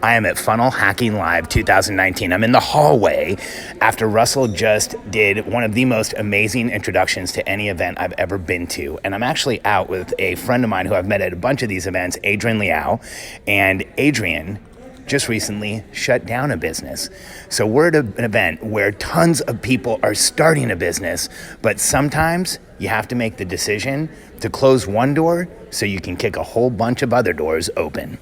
I am at Funnel Hacking Live 2019. I'm in the hallway after Russell just did one of the most amazing introductions to any event I've ever been to. And I'm actually out with a friend of mine who I've met at a bunch of these events, Adrian Liao. And Adrian just recently shut down a business. So we're at an event where tons of people are starting a business, but sometimes you have to make the decision to close one door so you can kick a whole bunch of other doors open.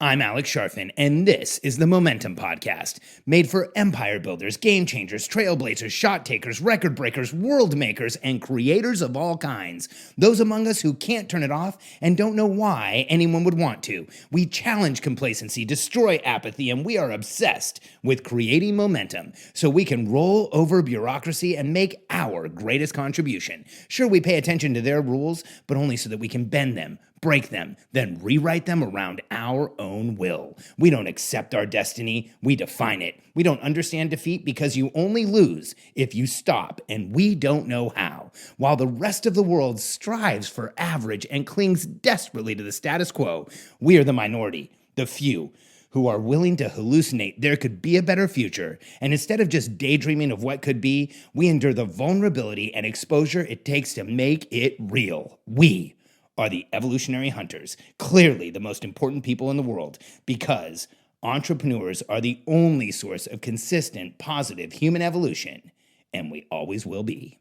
I'm Alex Sharfin, and this is the Momentum Podcast, made for empire builders, game changers, trailblazers, shot takers, record breakers, world makers, and creators of all kinds. Those among us who can't turn it off and don't know why anyone would want to. We challenge complacency, destroy apathy, and we are obsessed with creating momentum so we can roll over bureaucracy and make our greatest contribution. Sure, we pay attention to their rules, but only so that we can bend them, break them, then rewrite them around our own will. We don't accept our destiny, we define it. We don't understand defeat because you only lose if you stop, and we don't know how. While the rest of the world strives for average and clings desperately to the status quo, we are the minority, the few, who are willing to hallucinate there could be a better future. And instead of just daydreaming of what could be, we endure the vulnerability and exposure it takes to make it real. We are the evolutionary hunters, clearly the most important people in the world, because entrepreneurs are the only source of consistent, positive human evolution, and we always will be.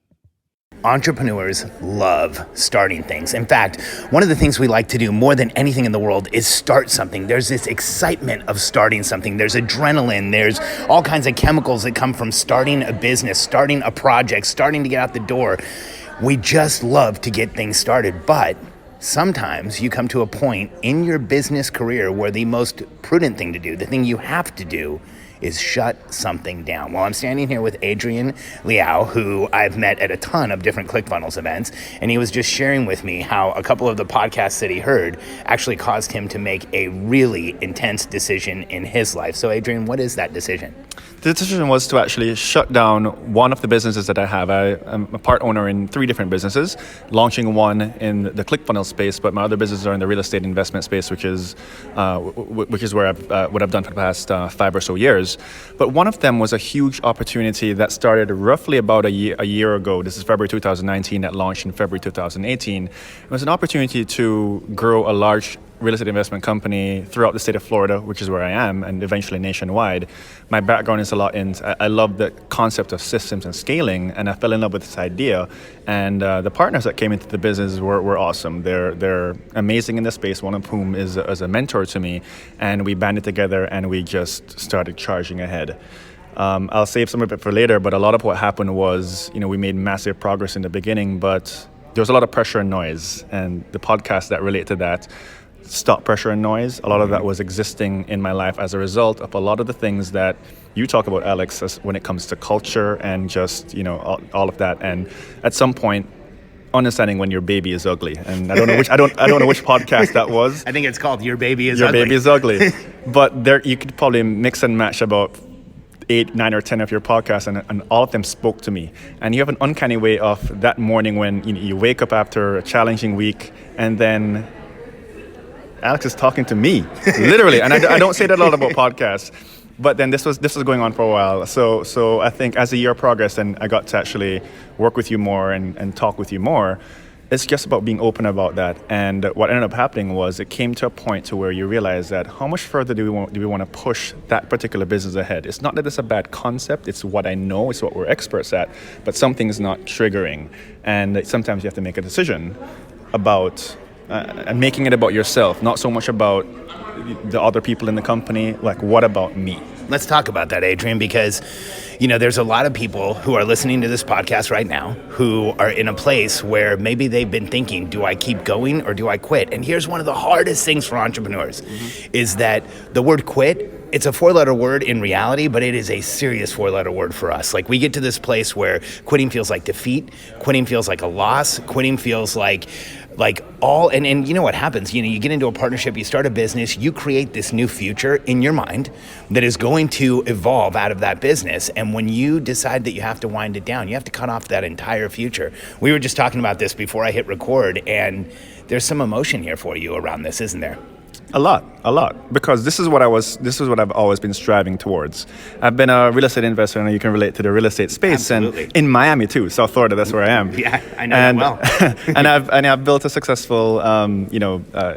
Entrepreneurs love starting things. In fact, one of the things we like to do more than anything in the world is start something. There's this excitement of starting something. There's adrenaline. There's all kinds of chemicals that come from starting a business, starting a project, starting to get out the door. We just love to get things started, but sometimes you come to a point in your business career where the most prudent thing to do, the thing you have to do, is shut something down. Well, I'm standing here with Adrian Liao, who I've met at a ton of different ClickFunnels events, and he was just sharing with me how a couple of the podcasts that he heard actually caused him to make a really intense decision in his life. So Adrian, what is that decision? The decision was to actually shut down one of the businesses that I have. I'm a part owner in 3 different businesses, launching one in the ClickFunnels space, but my other businesses are in the real estate investment space, which is where what I've done for the past 5 or so years. But one of them was a huge opportunity that started roughly about a year ago. This is February 2019, that launched in February 2018. It was an opportunity to grow a large real estate investment company throughout the state of Florida, which is where I am, and eventually nationwide. My background is a lot in, I love the concept of systems and scaling, and I fell in love with this idea. And the partners that came into the business were awesome. They're amazing in this space, one of whom is a mentor to me, and we banded together and we just started charging ahead. I'll save some of it for later, but a lot of what happened was, we made massive progress in the beginning, but there was a lot of pressure and noise, and the podcasts that relate to that, Stop Pressure and Noise, a lot of that was existing in my life as a result of a lot of the things that you talk about, Alex, when it comes to culture and just, all of that. And at some point, understanding when your baby is ugly, and I don't know which podcast that was. I think it's called Your Baby is Your Ugly. Baby is Ugly. But there you could probably mix and match about 8, 9, or 10 of your podcasts, and all of them spoke to me. And you have an uncanny way of that morning when you wake up after a challenging week, and then Alex is talking to me, literally. And I don't say that a lot about podcasts, but then this was going on for a while. So I think as the year progressed and I got to actually work with you more and talk with you more, it's just about being open about that. And what ended up happening was it came to a point to where you realize that how much further do we want to push that particular business ahead? It's not that it's a bad concept, it's what I know, it's what we're experts at, but something's not triggering. And sometimes you have to make a decision about and making it about yourself, not so much about the other people in the company, like what about me? Let's talk about that, Adrian, because, there's a lot of people who are listening to this podcast right now who are in a place where maybe they've been thinking, do I keep going or do I quit? And here's one of the hardest things for entrepreneurs is that the word quit, it's a 4-letter word in reality, but it is a serious 4-letter word for us. Like we get to this place where quitting feels like defeat, quitting feels like a loss, quitting feels like all, and you know what happens, you get into a partnership, you start a business, you create this new future in your mind that is going to evolve out of that business. And when you decide that you have to wind it down, you have to cut off that entire future. We were just talking about this before I hit record, and there's some emotion here for you around this, isn't there? A lot, because this is what I've always been striving towards. I've been a real estate investor, and you can relate to the real estate space, Absolutely. and in Miami too, South Florida. That's where I am. Yeah, I know that well. and I've built a successful,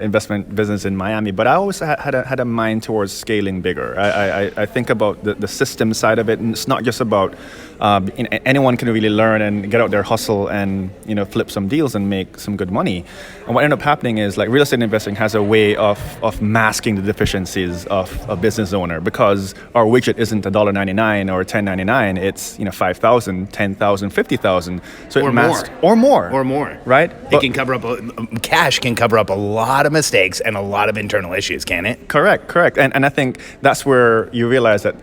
investment business in Miami. But I always had a mind towards scaling bigger. I think about the system side of it, and it's not just about anyone can really learn and get out there, hustle, and flip some deals and make some good money. And what ended up happening is, like, real estate investing has a way of masking the deficiencies of a business owner, because our widget isn't $1.99 or $10.99. It's 5,000, 10,000, 50,000. So Or it masks more. or more, right? It can cover up cash can cover up a lot of mistakes and a lot of internal issues, can it? Correct. And I think that's where you realize that,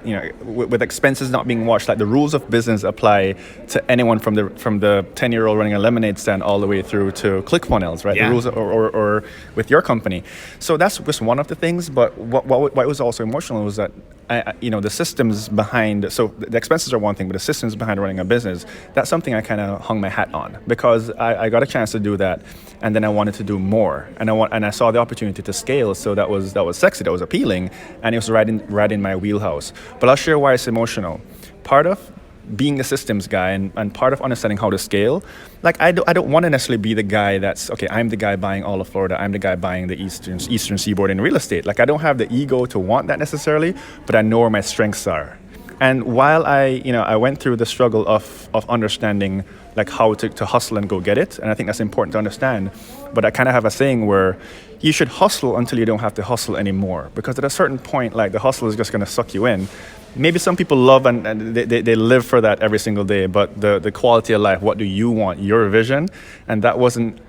with expenses not being watched, like, the rules of business apply to anyone from the 10-year-old running a lemonade stand all the way through to ClickFunnels, right? Yeah. The rules, or with your company. So that's just one of the things. But what was also emotional was that the systems behind, so the expenses are one thing, but the systems behind running a business, that's something I kind of hung my hat on, because I got a chance to do that, and then I wanted to do more, and I saw the opportunity to scale. So that was sexy, that was appealing, and it was right in my wheelhouse. But I'll share why it's emotional. Part of being a systems guy, and part of understanding how to scale, like, I don't want to necessarily be the guy that's, okay, I'm the guy buying all of Florida, I'm the guy buying the eastern seaboard in real estate. Like, I don't have the ego to want that necessarily, but I know where my strengths are. And while I went through the struggle of understanding, like, how to hustle and go get it, and I think that's important to understand, but I kind of have a saying where you should hustle until you don't have to hustle anymore, because at a certain point, like, the hustle is just going to suck you in. Maybe some people love and they live for that every single day, but the quality of life, what do you want, your vision, and that wasn't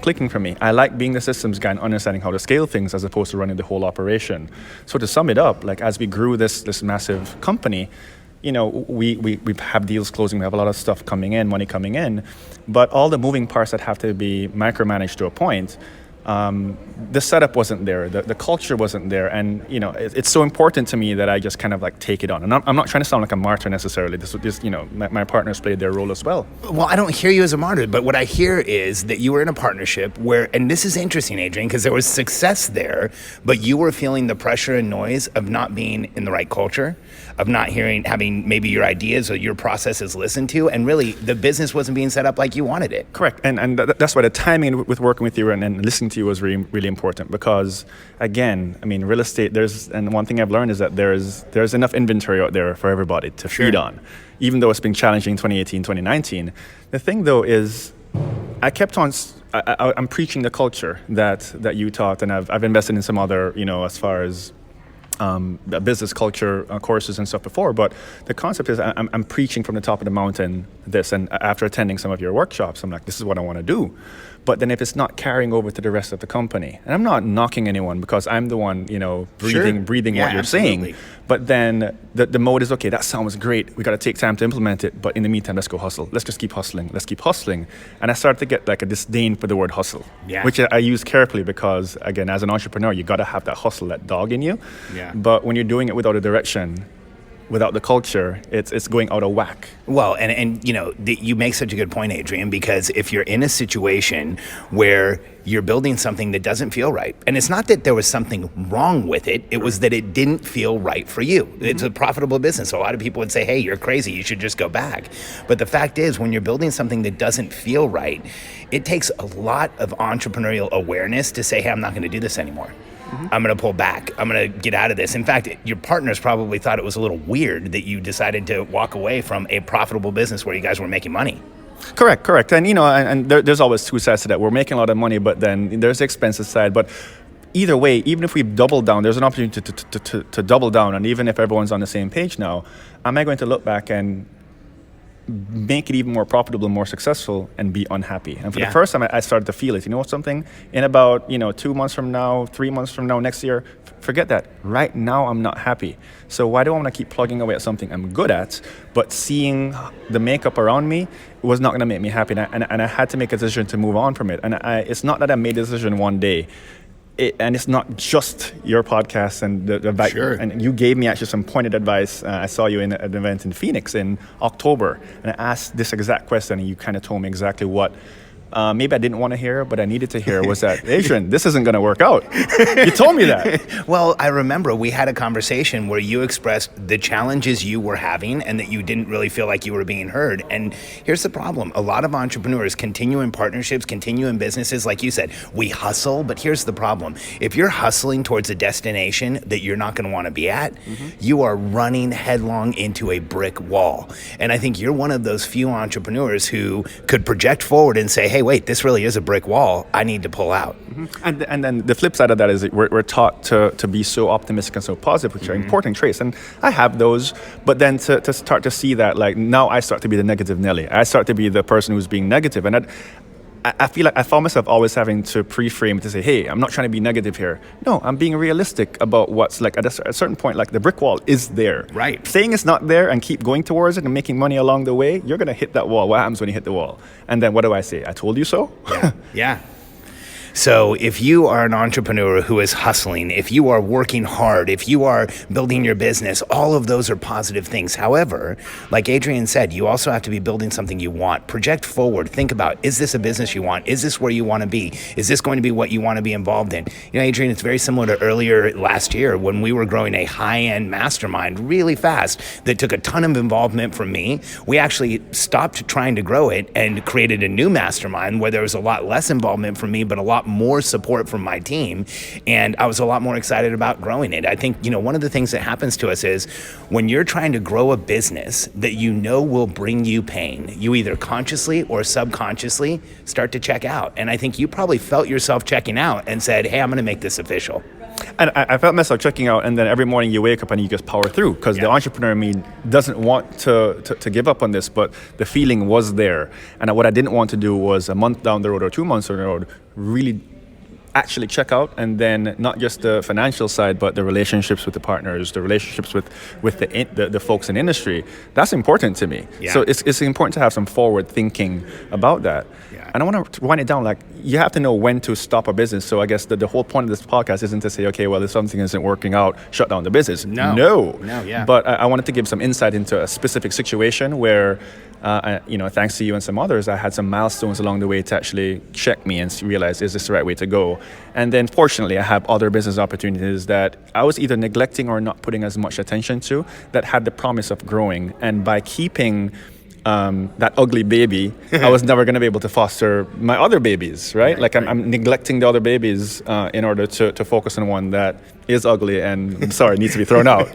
clicking for me. I like being the systems guy and understanding how to scale things as opposed to running the whole operation. So to sum it up, like, as we grew this massive company, we have deals closing, we have a lot of stuff coming in, money coming in, but all the moving parts that have to be micromanaged to a point, the setup wasn't there, the culture wasn't there, and it's so important to me that I just kind of, like, take it on. And I'm not trying to sound like a martyr necessarily. This my partners played their role as well. Well, I don't hear you as a martyr, but what I hear is that you were in a partnership where, and this is interesting, Adrian, because there was success there, but you were feeling the pressure and noise of not being in the right culture, of not having maybe your ideas or your processes listened to, and really the business wasn't being set up like you wanted it. Correct, and that's why the timing with working with you and listening to you was really, really important, because, again, I mean, real estate, and one thing I've learned is that there's enough inventory out there for everybody to feed on, even though it's been challenging in 2018, 2019. The thing, though, is I kept on, I'm preaching the culture that you taught, and I've invested in some other, as far as business culture courses and stuff before, but the concept is I'm preaching from the top of the mountain this, and after attending some of your workshops, I'm like, this is what I want to do. But then if it's not carrying over to the rest of the company, and I'm not knocking anyone, because I'm the one, breathing Yeah, what you're absolutely. saying, but then the mode is, okay, that sounds great, we got to take time to implement it, but in the meantime, let's go hustle. Let's just keep hustling. And I started to get, like, a disdain for the word hustle, which I use carefully, because, again, as an entrepreneur, you got to have that hustle, that dog in you. Yeah. But when you're doing it without a direction, without the culture, it's going out of whack. Well, and you make such a good point, Adrian, because if you're in a situation where you're building something that doesn't feel right, and it's not that there was something wrong with it, it was that it didn't feel right for you. Mm-hmm. It's a profitable business. So a lot of people would say, hey, you're crazy, you should just go back. But the fact is, when you're building something that doesn't feel right, it takes a lot of entrepreneurial awareness to say, hey, I'm not going to do this anymore. Mm-hmm. I'm going to pull back. I'm going to get out of this. In fact, your partners probably thought it was a little weird that you decided to walk away from a profitable business where you guys were making money. Correct. And there's always two sides to that. We're making a lot of money, but then there's the expenses side. But either way, even if we double down, there's an opportunity to double down. And even if everyone's on the same page now, am I going to look back and make it even more profitable, more successful, and be unhappy? And for the first time, I started to feel it. You know something? In about 2 months from now, 3 months from now, next year, forget that. Right now, I'm not happy. So why do I want to keep plugging away at something I'm good at, but seeing the makeup around me was not going to make me happy? And I had to make a decision to move on from it. And it's not that I made a decision one day. And it's not just your podcast and the advice. Sure. And you gave me actually some pointed advice. I saw you in an event in Phoenix in October, and I asked this exact question, and you kind of told me exactly what maybe I didn't want to hear, but I needed to hear was that, Adrian, this isn't going to work out. You told me that. Well, I remember we had a conversation where you expressed the challenges you were having and that you didn't really feel like you were being heard. And here's the problem. A lot of entrepreneurs continue in partnerships, continue in businesses. Like you said, we hustle, but here's the problem. If you're hustling towards a destination that you're not going to want to be at, you are running headlong into a brick wall. And I think you're one of those few entrepreneurs who could project forward and say, hey, wait, this really is a brick wall. I need to pull out. And then the flip side of that is that we're taught to be so optimistic and so positive, which are important traits. And I have those, but then to start to see that, like, now I start to be the negative Nelly. I start to be the person who's being negative. And I feel like I found myself always having to pre-frame to say, hey, I'm not trying to be negative here. No, I'm being realistic about what's like at a certain point, like the brick wall is there. Right. Saying it's not there and keep going towards it and making money along the way, you're going to hit that wall. What happens when you hit the wall? And then what do I say? I told you so? Yeah. So if you are an entrepreneur who is hustling, if you are working hard, if you are building your business, all of those are positive things. However, like Adrian said, you also have to be building something you want. Project forward. Think about, is this a business you want? Is this where you want to be? Is this going to be what you want to be involved in? You know, Adrian, it's very similar to earlier last year when we were growing a high-end mastermind really fast that took a ton of involvement from me. We actually stopped trying to grow it and created a new mastermind where there was a lot less involvement from me, but a lot more support from my team, and I was a lot more excited about growing it. I think, you know, one of the things that happens to us is when you're trying to grow a business that you know will bring you pain, you either consciously or subconsciously start to check out. And I think you probably felt yourself checking out and said, hey, I'm going to make this official. And I felt myself checking out, and then every morning you wake up and you just power through, because the entrepreneur in me doesn't want to give up on this, but the feeling was there. And what I didn't want to do was a month down the road or 2 months down the road really actually check out, and then not just the financial side, but the relationships with the partners, the relationships with the folks in industry. That's important to me. Yeah. So it's important to have some forward thinking about that. Yeah. And I want to wind it down. Like, you have to know when to stop a business. So I guess the whole point of this podcast isn't to say, okay, well, if something isn't working out, shut down the business. No, yeah. But I wanted to give some insight into a specific situation where, thanks to you and some others, I had some milestones along the way to actually check me and realize, is this the right way to go? And then fortunately, I have other business opportunities that I was either neglecting or not putting as much attention to that had the promise of growing. And by keeping that ugly baby, I was never going to be able to foster my other babies, right? Like I'm neglecting the other babies in order to focus on one that is ugly and, I'm sorry, needs to be thrown out.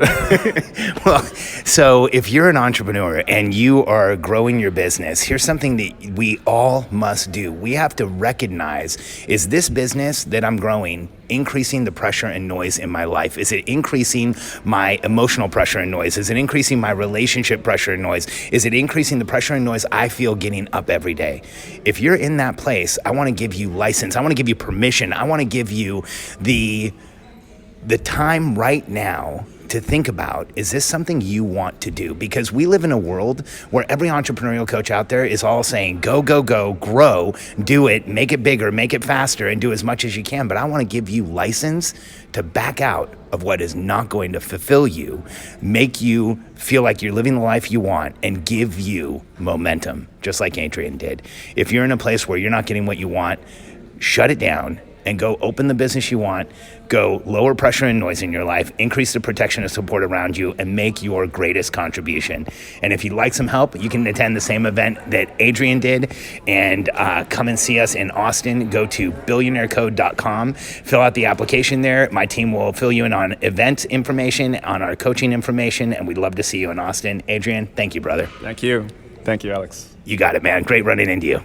Well, so if you're an entrepreneur and you are growing your business, here's something that we all must do. We have to recognize, is this business that I'm growing increasing the pressure and noise in my life? Is it increasing my emotional pressure and noise? Is it increasing my relationship pressure and noise? Is it increasing the pressure and noise I feel getting up every day? If you're in that place, I want to give you license. I want to give you permission. I want to give you the time right now to think about, is this something you want to do? Because we live in a world where every entrepreneurial coach out there is all saying, go, go, go, grow, do it, make it bigger, make it faster, and do as much as you can. But I want to give you license to back out of what is not going to fulfill you, make you feel like you're living the life you want, and give you momentum, just like Adrian did. If you're in a place where you're not getting what you want, shut it down and go open the business you want, go lower pressure and noise in your life, increase the protection and support around you, and make your greatest contribution. And if you'd like some help, you can attend the same event that Adrian did and come and see us in Austin. Go to billionairecode.com, fill out the application there. My team will fill you in on event information, on our coaching information, and we'd love to see you in Austin. Adrian, thank you, brother. Thank you. Thank you, Alex. You got it, man. Great running into you.